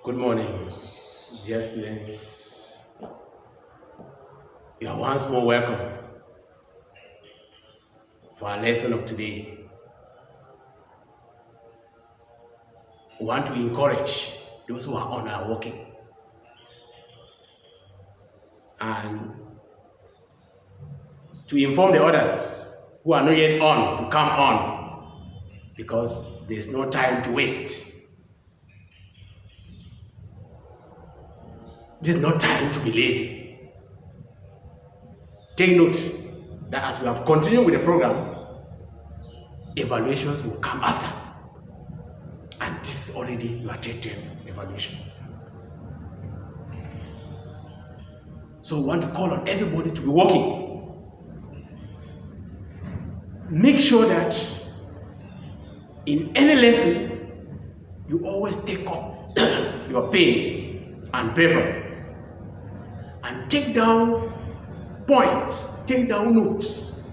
Good morning, dear students. You are once more welcome for our lesson of today. We want to encourage those who are on our walking and to inform the others who are not yet on to come on, because there is no time to waste. This is not time to be lazy. Take note that as we have continued with the program, evaluations will come after. And this is already your third term evaluation. So we want to call on everybody to be working. Make sure that in any lesson, you always take up your pen and paper and take down points, take down notes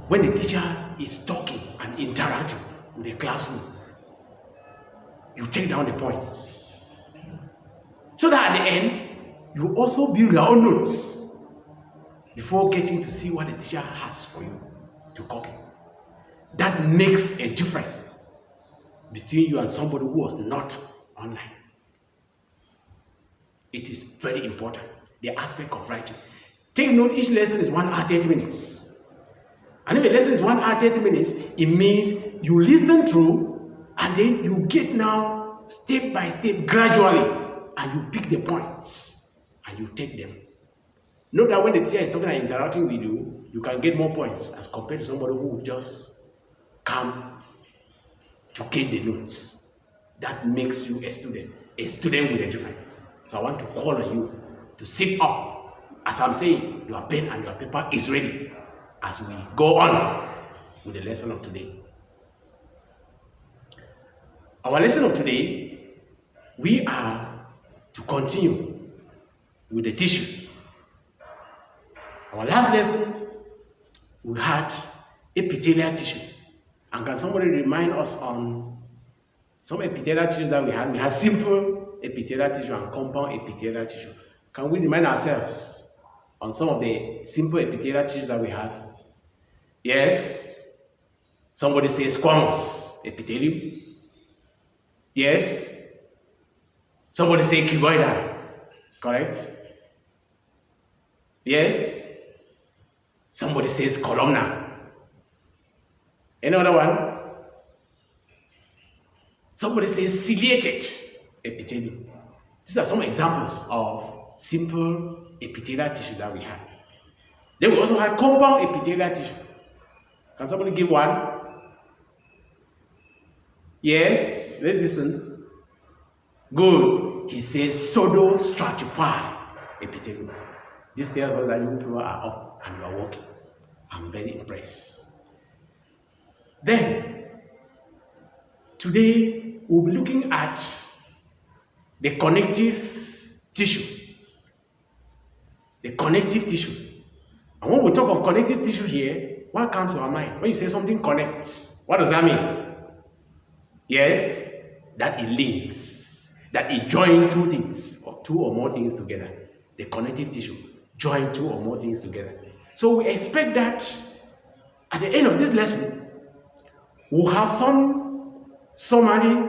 when the teacher is talking and interacting with the classroom. You take down the points so that at the end you also build your own notes before getting to see what the teacher has for you to copy. That makes a difference between you and somebody who was not online. It is very important, the aspect of writing. Take note, each lesson is 1 hour 30 minutes. And if a lesson is 1 hour 30 minutes, it means you listen through and then you get now step by step gradually and you pick the points and you take them. Note that when the teacher is talking and interacting with you, you can get more points as compared to somebody who will just come to get the notes. That makes you a student with a difference. So I want to call on you to sit up. As I'm saying, your pen and your paper is ready as we go on with the lesson of today. Our lesson of today, we are to continue with the tissue. Our last lesson, we had epithelial tissue. And can somebody remind us on some epithelial tissues that we had? We had simple epithelial tissue and compound epithelial tissue. Can we remind ourselves on some of the simple epithelial tissues that we had? Yes. Somebody says squamous epithelium. Yes. Somebody say cuboidal. Correct? Yes. Somebody says columnar. Any other one? Somebody says ciliated epithelium. These are some examples of simple epithelial tissue that we have. Then we also have compound epithelial tissue. Can somebody give one? Yes, let's listen. Good. He says pseudostratified epithelium. This tells us that you people are up and you are walking. I'm very impressed. Then, today we'll be looking at the connective tissue. The connective tissue. And when we talk of connective tissue here, what comes to our mind? When you say something connects, what does that mean? Yes, that it links, that it joins two things, or two or more things together. The connective tissue join two or more things together. So we expect that at the end of this lesson, we'll have some summary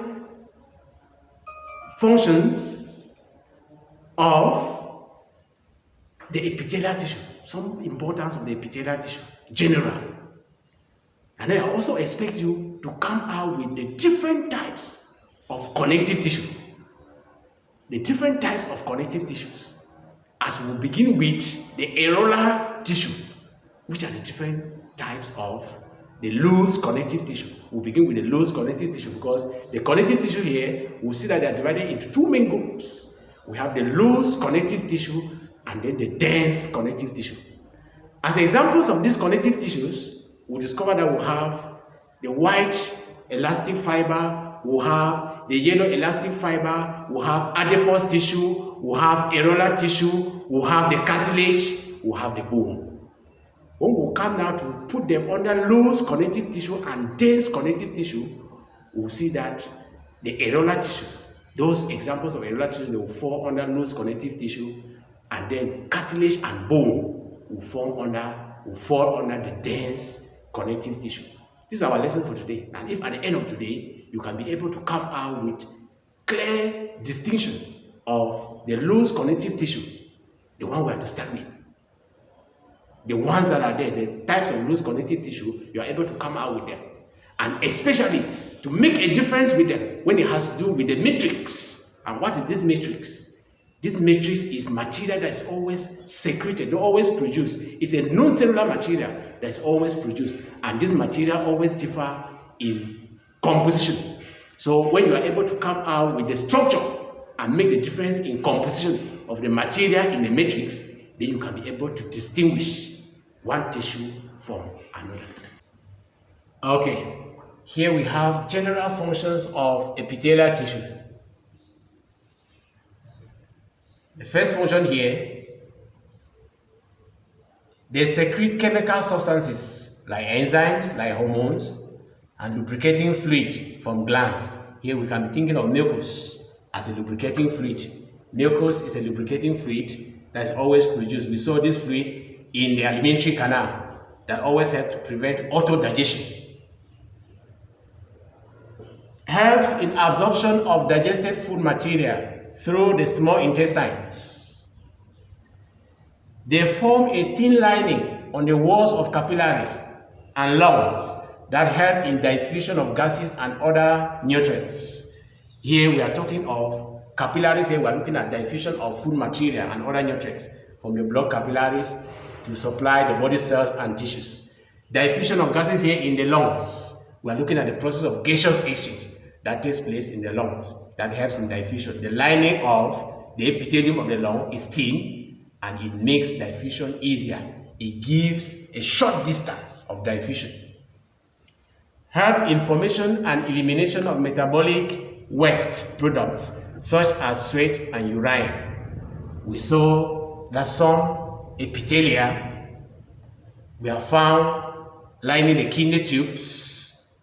functions of the epithelial tissue, some importance of the epithelial tissue, general. And then I also expect you to come out with the different types of connective tissue. The different types of connective tissues. As we begin with the areolar tissue, which are the different types of the loose connective tissue. We'll begin with the loose connective tissue because the connective tissue here, we'll see that they are divided into two main groups. We have the loose connective tissue and then the dense connective tissue. As examples of these connective tissues, we'll discover that we'll have the white elastic fiber, we'll have the yellow elastic fiber, we'll have adipose tissue, we'll have areolar tissue, we'll have the cartilage, we'll have the bone. When we'll come now to put them under loose connective tissue and dense connective tissue, we'll see that the areolar tissue Those examples of areolar tissue, they will fall under loose connective tissue, and then cartilage and bone will fall under the dense connective tissue. This is our lesson for today. And if at the end of today, you can be able to come out with clear distinction of the loose connective tissue, the one we have to start with, the ones that are there, the types of loose connective tissue, you are able to come out with them. And especially to make a difference with them when it has to do with the matrix. And what is this matrix? This matrix is material that is always secreted, always produced. It's a non-cellular material that is always produced. And this material always differ in composition. So when you are able to come out with the structure and make the difference in composition of the material in the matrix, then you can be able to distinguish one tissue from another. Okay, here we have general functions of epithelial tissue. The first function here, they secrete chemical substances like enzymes, like hormones, and lubricating fluid from glands. Here we can be thinking of mucus as a lubricating fluid. Mucus is a lubricating fluid that is always produced. We saw this fluid in the alimentary canal that always helps to prevent autodigestion. Helps in absorption of digested food material through the small intestines. They form a thin lining on the walls of capillaries and lungs that help in diffusion of gases and other nutrients. Here we are talking of capillaries. Here we are looking at diffusion of food material and other nutrients from the blood capillaries to supply the body cells and tissues. Diffusion of gases here in the lungs. We are looking at the process of gaseous exchange that takes place in the lungs that helps in diffusion. The lining of the epithelium of the lung is thin and it makes diffusion easier. It gives a short distance of diffusion. Help in formation and elimination of metabolic waste products such as sweat and urine. We saw that some epithelia were found lining the kidney tubes,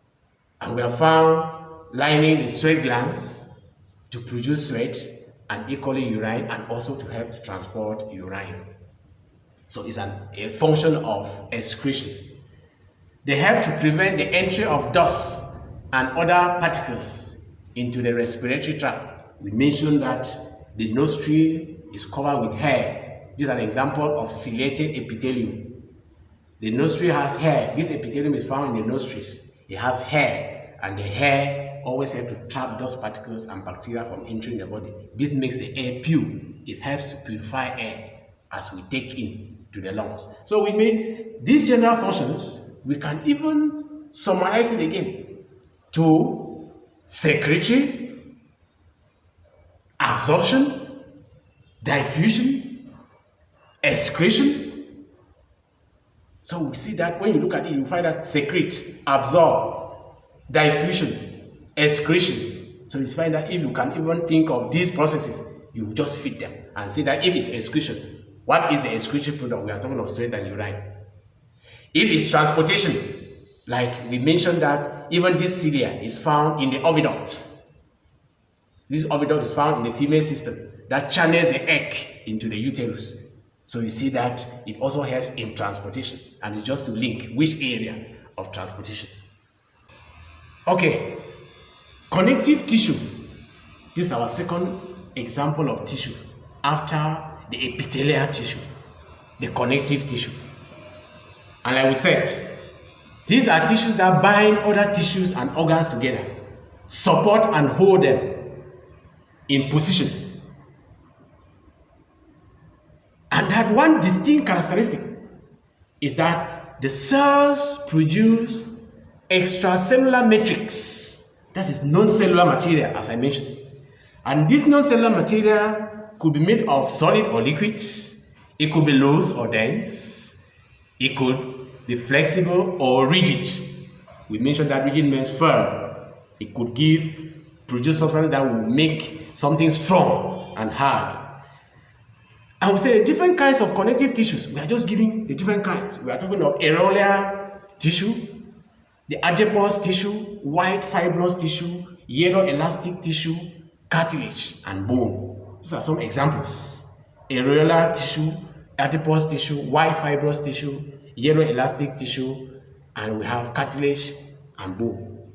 and we have found lining the sweat glands to produce sweat, and equally urine, and also to help to transport urine. So it's a function of excretion. They help to prevent the entry of dust and other particles into the respiratory tract. We mentioned that the nostril is covered with hair. This is an example of ciliated epithelium. The nostril has hair. This epithelium is found in the nostrils. It has hair, and the hair always helps to trap dust particles and bacteria from entering the body. This makes the air pure. It helps to purify air as we take in to the lungs. So with me, these general functions, we can even summarize it again to secretory, absorption, diffusion, excretion. So we see that when you look at it, you find that secrete, absorb, diffusion, excretion. So you find that if you can even think of these processes, you just fit them and see that if it's excretion, what is the excretion product? We are talking of sweat and urine. If it's transportation, like we mentioned that even this cilia is found in the oviduct. This oviduct is found in the female system that channels the egg into the uterus. So you see that it also helps in transportation, and it's just to link which area of transportation. Okay, connective tissue. This is our second example of tissue after the epithelial tissue, the connective tissue. And like we said, these are tissues that bind other tissues and organs together, support and hold them in position. And that one distinct characteristic is that the cells produce extracellular matrix, that is non-cellular material, as I mentioned. And this non-cellular material could be made of solid or liquid, it could be loose or dense, it could be flexible or rigid. We mentioned that rigid means firm. It could produce something that will make something strong and hard. And we say the different kinds of connective tissues. We are just giving the different kinds. We are talking of areolar tissue, the adipose tissue, white fibrous tissue, yellow elastic tissue, cartilage, and bone. These are some examples. Areolar tissue, adipose tissue, white fibrous tissue, yellow elastic tissue, and we have cartilage and bone.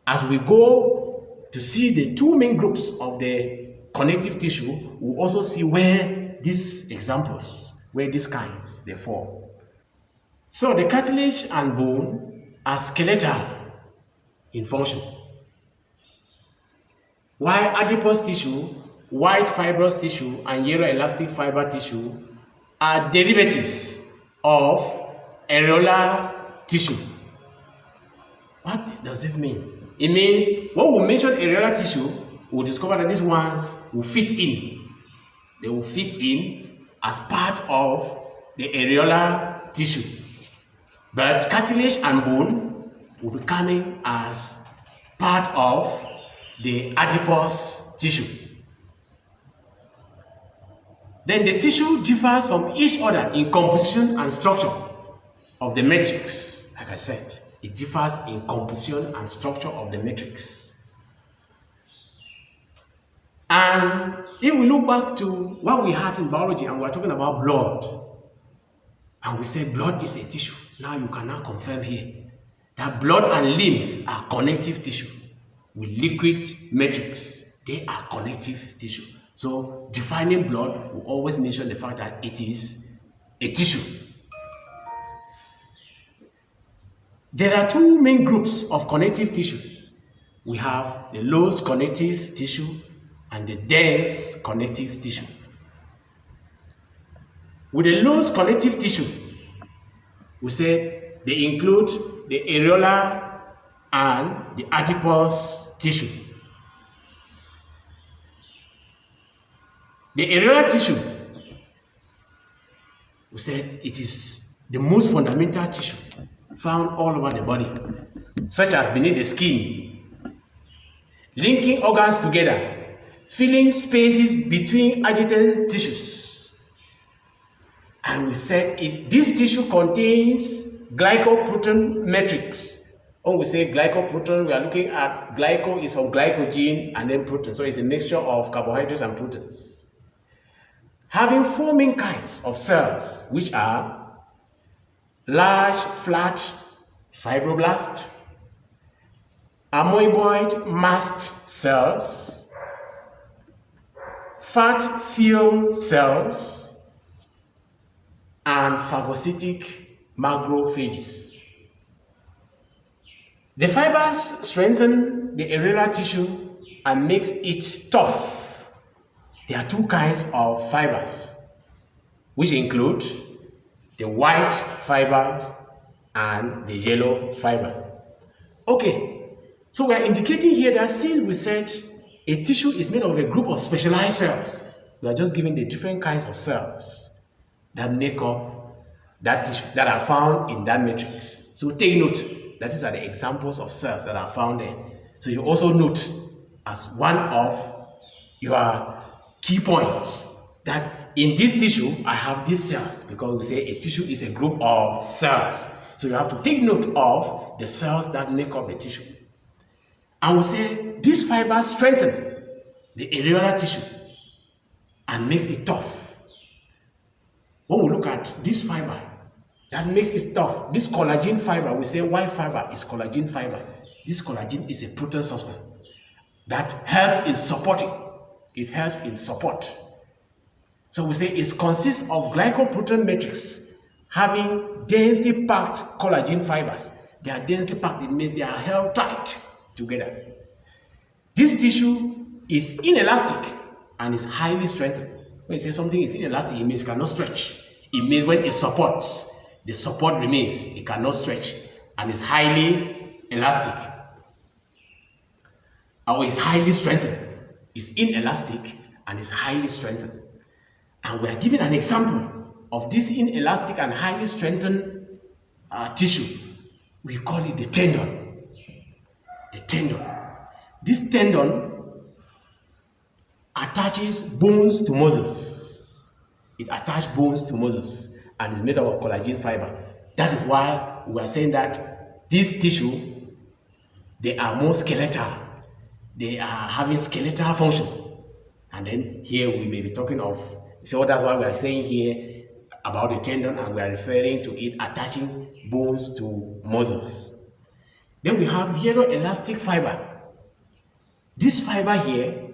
As we go to see the two main groups of the connective tissue, we'll also see where these examples, where these kinds, they fall. So the cartilage and bone are skeletal in function, while adipose tissue, white fibrous tissue, and yellow elastic fiber tissue are derivatives of areolar tissue. What does this mean? It means when we mention areolar tissue, we'll discover that these ones will fit in. They will fit in as part of the areolar tissue. But cartilage and bone will be coming as part of the adipose tissue. Then the tissue differs from each other in composition and structure of the matrix. Like I said, it differs in composition and structure of the matrix. And if we look back to what we had in biology, and we're talking about blood, and we say blood is a tissue, now you can now confirm here that blood and lymph are connective tissue with liquid matrix. They are connective tissue. So defining blood will always mention the fact that it is a tissue. There are two main groups of connective tissue. We have the loose connective tissue and the dense connective tissue. With the loose connective tissue, we say they include the areolar and the adipose tissue. The areolar tissue, we said it is the most fundamental tissue found all over the body, such as beneath the skin, linking organs together, filling spaces between adjacent tissues. And we said this tissue contains glycoprotein matrix. When we say glycoprotein, we are looking at glyco is from glycogen and then protein. So it's a mixture of carbohydrates and proteins. Having four main kinds of cells, which are large, flat fibroblast, amoeboid mast cells, fat-filled cells, and phagocytic macrophages. The fibers strengthen the areolar tissue and makes it tough. There are two kinds of fibers, which include the white fibers and the yellow fiber. Okay, so we are indicating here that since we said a tissue is made of a group of specialized cells, we are just giving the different kinds of cells that make up that tissue that are found in that matrix. So take note that these are the examples of cells that are found there. So you also note as one of your key points that in this tissue I have these cells, because we say a tissue is a group of cells. So you have to take note of the cells that make up the tissue. And we say these fibers strengthen the areolar tissue and makes it tough. When we look at this fiber that makes it tough, this collagen fiber, we say white fiber is collagen fiber. This collagen is a protein substance that helps in supporting. It helps in support. So we say it consists of glycoprotein matrix having densely packed collagen fibers. They are densely packed, it means they are held tight together. This tissue is inelastic and is highly strengthened. When you say something is inelastic, it means it cannot stretch. It means when it supports, the support remains, it cannot stretch, and is highly elastic. Or is highly strengthened. It's inelastic and is highly strengthened. And we are giving an example of this inelastic and highly strengthened tissue. We call it the tendon. The tendon. This tendon attaches bones to muscles. It attaches bones to muscles and is made up of collagen fiber. That is why we are saying that this tissue, they are more skeletal they are having skeletal function. And then here we may be talking of, so that's why we are saying here about the tendon, and we are referring to it attaching bones to muscles. Then we have yellow elastic fiber. This fiber here,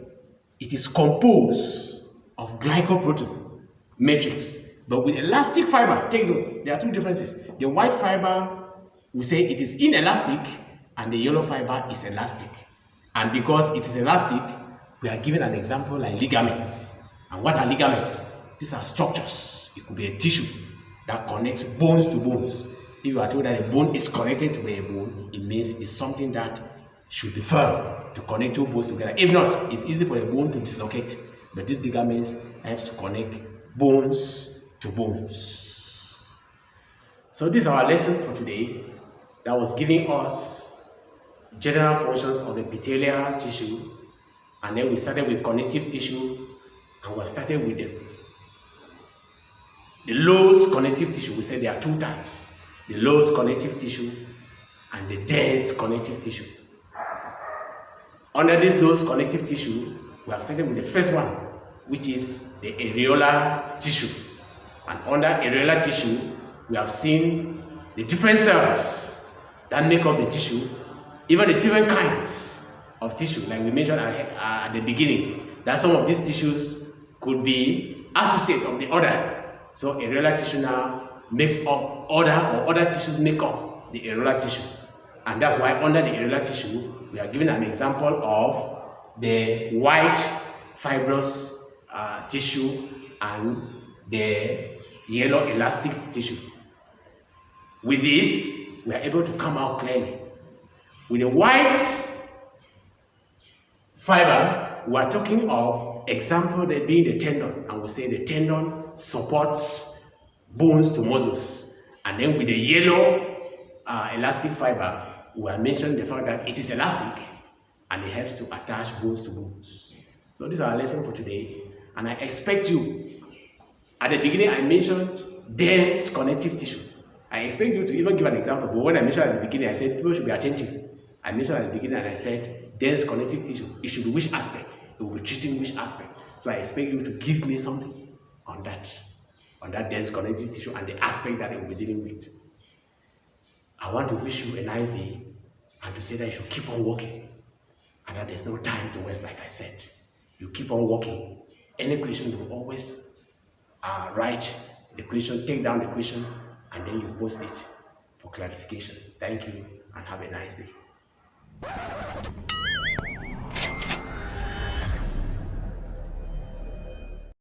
it is composed of glycoprotein matrix. But with elastic fiber, take note, there are two differences. The white fiber, we say it is inelastic, and the yellow fiber is elastic. And because it is elastic, we are given an example like ligaments. And what are ligaments? These are structures. It could be a tissue that connects bones to bones. If you are told that a bone is connected to a bone, it means it's something that should be firm to connect two bones together. If not, it's easy for a bone to dislocate. But these ligaments helps to connect bones to bones. So this is our lesson for today that was giving us general functions of epithelial tissue, and then we started with connective tissue, and we started with the loose connective tissue. We said there are two types, the loose connective tissue and the dense connective tissue. Under this loose connective tissue, we have started with the first one, which is the areolar tissue. And under areolar tissue, we have seen the different cells that make up the tissue, even the different kinds of tissue, like we mentioned at the beginning, that some of these tissues could be associate of the other. So areolar tissue now makes up other tissues make up the areolar tissue. And that's why under the areolar tissue, we are given an example of the white fibrous tissue and the yellow elastic tissue. With this, we are able to come out clearly. With the white fibers, we are talking of example there being the tendon, and we say the tendon supports bones to muscles. And then with the yellow elastic fiber, we are mentioning the fact that it is elastic and it helps to attach bones to bones. So this is our lesson for today, and I expect you, at the beginning I mentioned dense connective tissue. I expect you to even give an example, but when I mentioned at the beginning, I said people should be attentive. I mentioned at the beginning and I said dense connective tissue. It should be which aspect? It will be treating which aspect? So I expect you to give me something on that dense connective tissue and the aspect that it will be dealing with. I want to wish you a nice day and to say that you should keep on working and that there's no time to waste, like I said. You keep on working. Any question, you will always write the question, take down the question, and then you post it for clarification. Thank you and have a nice day.